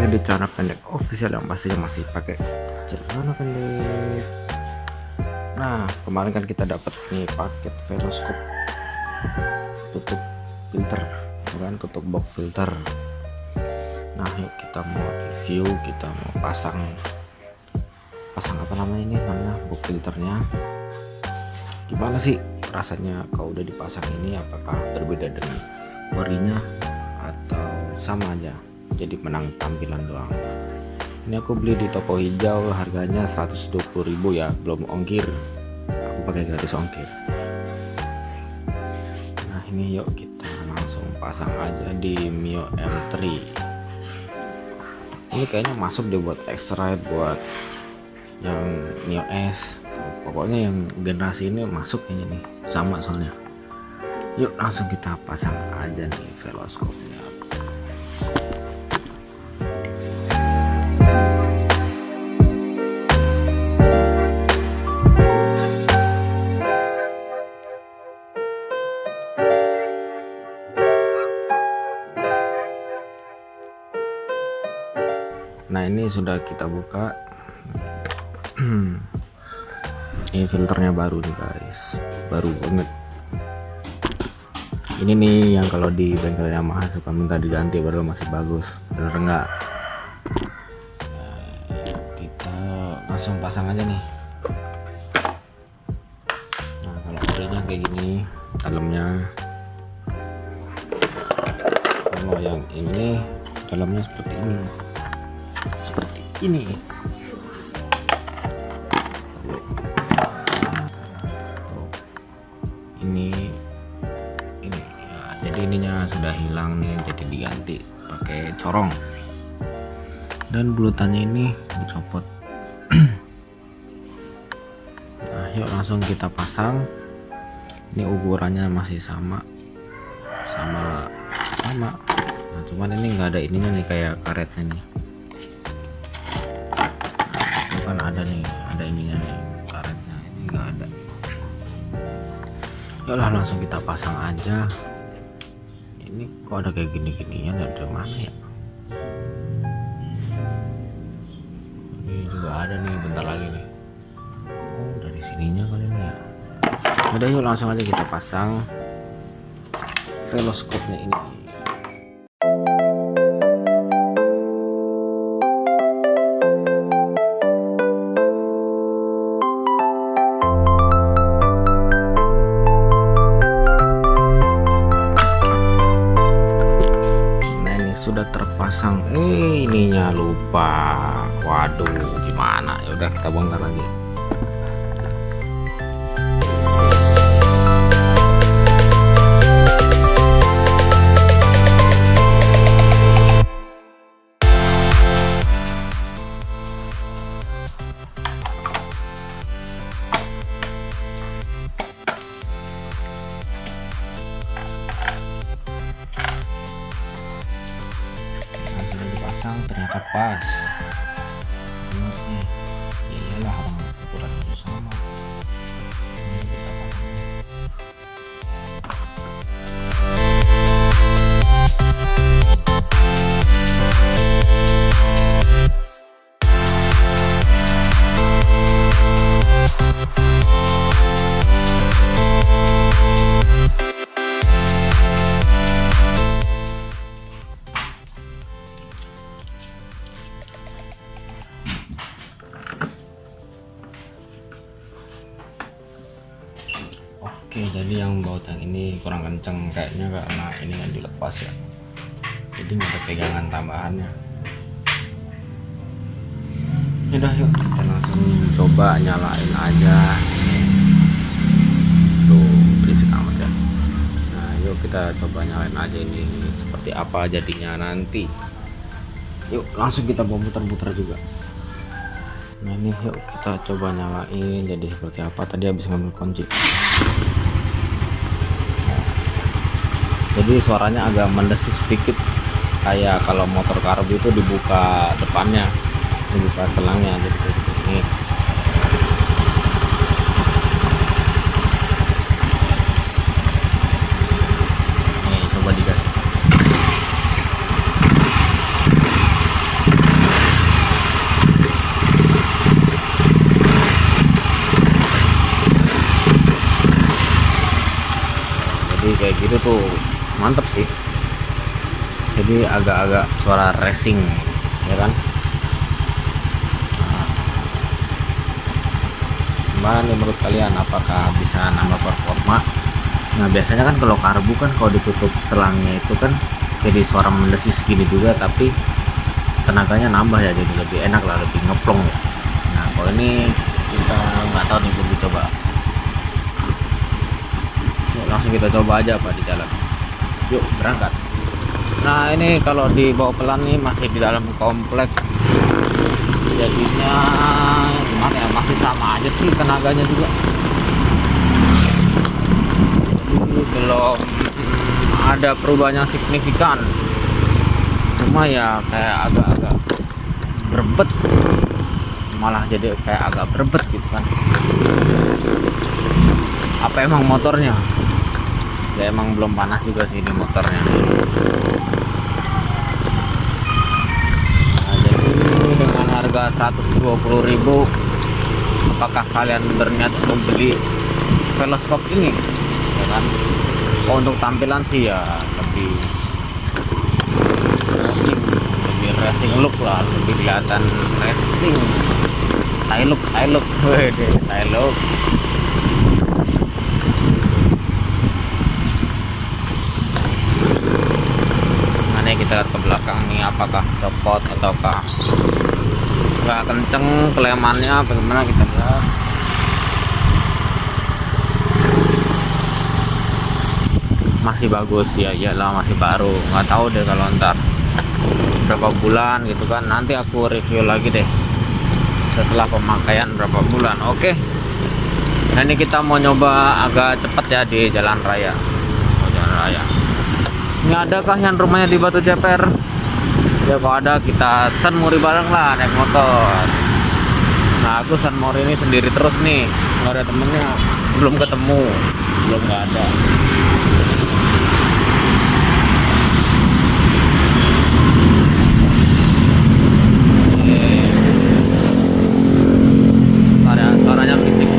lagi di celana pendek official yang pastinya masih pakai celana pendek. Nah, kemarin kan kita dapat nih paket veloscope tutup filter, bukan tutup box filter. Nah, yuk kita mau review, kita mau pasang apa namanya ini, namanya box filternya. Gimana sih rasanya kalau udah dipasang ini? Apakah berbeda dengan orinya atau sama aja, jadi menang tampilan doang? Ini aku beli di toko hijau, harganya 120.000 ya, belum ongkir, aku pakai gratis ongkir. Nah ini yuk kita langsung pasang aja di Mio M3. Ini kayaknya masuk deh buat X-Rite, buat yang Mio S, pokoknya yang generasi ini masuk kayaknya nih, sama soalnya. Yuk langsung kita pasang aja nih veloscope-nya. Nah ini sudah kita buka. Ini filternya baru nih guys, baru banget. Ini nih yang kalau di bengkel Yamaha suka minta diganti baru masih bagus, bener enggak? Nah, kita langsung pasang aja nih. Nah kalau orinya kayak gini dalamnya, kalau yang ini dalamnya seperti ini, seperti ini. Ini ya, jadi ininya sudah hilang nih, jadi diganti pakai corong, dan bulutannya ini dicopot. Nah yuk langsung kita pasang. Ini ukurannya masih sama. Nah cuman ini enggak ada ininya nih, kayak karetnya nih. Itu kan ada nih, ada ininya nih, karetnya ini enggak ada. Yaudah langsung kita pasang aja. Ini kok ada kayak gini-ginian, dari mana ya? Ini juga ada nih, bentar lagi nih. Oh dari sininya kali ini ya. Udah yuk langsung aja kita pasang veloscope-nya ini. Sudah terpasang, ininya lupa. Waduh gimana, ya udah kita bongkar lagi. Ternyata pas. Iyalah, orang ukuran itu sama. Ini bisa pasang. Oke, jadi yang baut yang ini kurang kenceng kayaknya karena ini yang dilepas ya, jadi nggak ada pegangan tambahannya. Udah yuk kita langsung coba nyalain aja. Tuh berisik amat ya. Nah yuk kita coba nyalain aja ini seperti apa jadinya nanti. Yuk langsung kita bawa putar-putar juga. Nah ini yuk kita coba nyalain jadi seperti apa. Tadi habis ngambil kunci, jadi suaranya agak mendesis sedikit, kayak kalau motor karbu itu dibuka depannya, dibuka selangnya gitu. Nih coba digas. itu tuh mantep sih. Jadi agak-agak suara racing ya kan. Gimana nih menurut kalian, apakah bisa nambah performa? Nah biasanya kan kalau karbu kan kalau ditutup selangnya itu kan jadi suara mendesis gini juga, tapi tenaganya nambah ya, jadi lebih enak lah, lebih ngeplong ya. Nah kalau ini kita nggak tahu nih, belum dicoba. Yuk, langsung kita coba aja apa di jalan. Yuk berangkat. Nah ini kalau dibawa pelan nih masih di dalam komplek, jadinya gimana ya, masih sama aja sih tenaganya juga. Jadi belum ada perubahan yang signifikan, cuma ya kayak agak-agak berbet, malah jadi kayak agak berbet gitu kan. Apa emang motornya ya, emang belum panas juga sih ini motornya. Nah, jadi dengan harga 120.000, apakah kalian berniat untuk beli veloscope ini ya kan? Oh, untuk tampilan sih ya lebih racing look lah, lebih kelihatan racing, style look, wede, style look. Nah, kita lihat ke belakang nih, apakah copot ataukah nggak kenceng kelemannya, bagaimana kita lihat. Masih bagus ya, iyalah masih baru, nggak tahu deh kalau ntar berapa bulan gitu kan, nanti aku review lagi deh setelah pemakaian berapa bulan. Oke, nah ini kita mau nyoba agak cepat ya di jalan raya. Ini adakah yang rumahnya di Batu Ceper? Ya kalau ada kita sunmori bareng lah naik motor. Nah aku sunmori ini sendiri terus nih, nggak ada temennya, belum ketemu, belum, nggak ada. Suaranya berisik.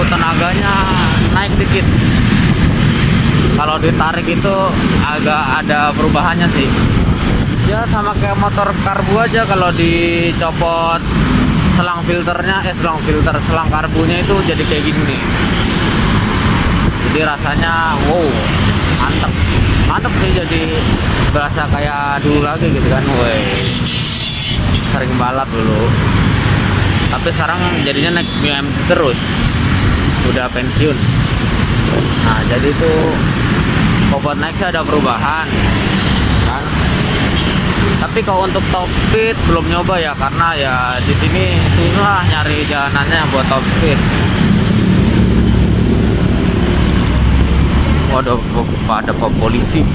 Tenaganya naik dikit. Kalau ditarik itu agak ada perubahannya sih. Ya sama kayak motor karbu aja, kalau dicopot selang filternya, selang karbunya itu jadi kayak gini nih. Jadi rasanya wow, mantep sih, jadi berasa kayak dulu lagi gitu kan. Woi, sering balap dulu, tapi sekarang jadinya naik BMX terus, udah pensiun. Nah jadi itu bobot naik sih ada perubahan kan. Tapi kalau untuk top speed belum nyoba ya, karena ya di sini susah nyari jalanannya yang buat top speed. Waduh, ada polisi,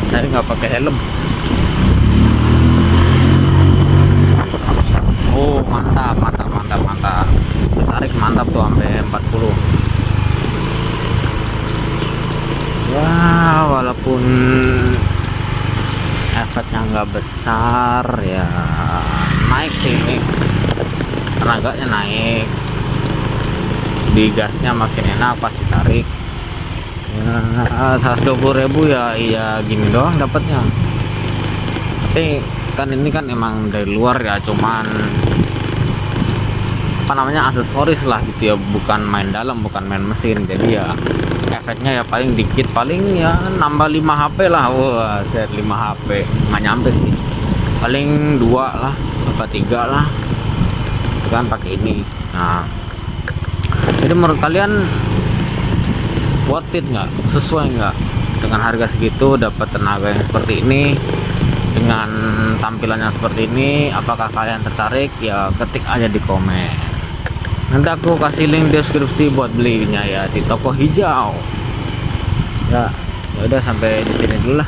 saya nggak pakai helm. Oh mantap, ditarik mantap tuh sampai 40. Wah, walaupun efeknya nggak besar ya, naik sih ini, tenaganya naik, di gasnya makin enak pas ditarik. Ya, 120.000 ya, iya gini doang dapatnya. Tapi kan ini kan emang dari luar ya, cuman apa namanya, aksesoris lah gitu ya, bukan main dalam, bukan main mesin. Jadi ya efeknya ya paling dikit, paling ya nambah 5 HP lah. Wah set 5 HP nggak nyampe sih, paling 2 lah apa 3 lah itu kan pakai ini. Nah jadi menurut kalian worth it nggak, sesuai nggak dengan harga segitu, dapat tenaga yang seperti ini dengan tampilannya seperti ini? Apakah kalian tertarik? Ya ketik aja di komen, nanti aku kasih link deskripsi buat belinya ya di toko hijau. Ya udah sampai di sini dulu lah.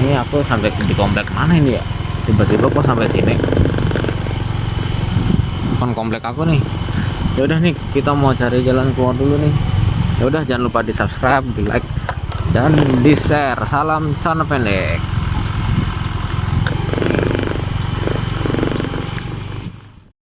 Ini aku sampai di komplek mana ini ya, tiba-tiba kok sampai sini, bukan komplek aku nih. Ya udah nih, kita mau cari jalan keluar dulu nih. Ya udah, jangan lupa di subscribe, di like, dan di share. Salam sana pendek.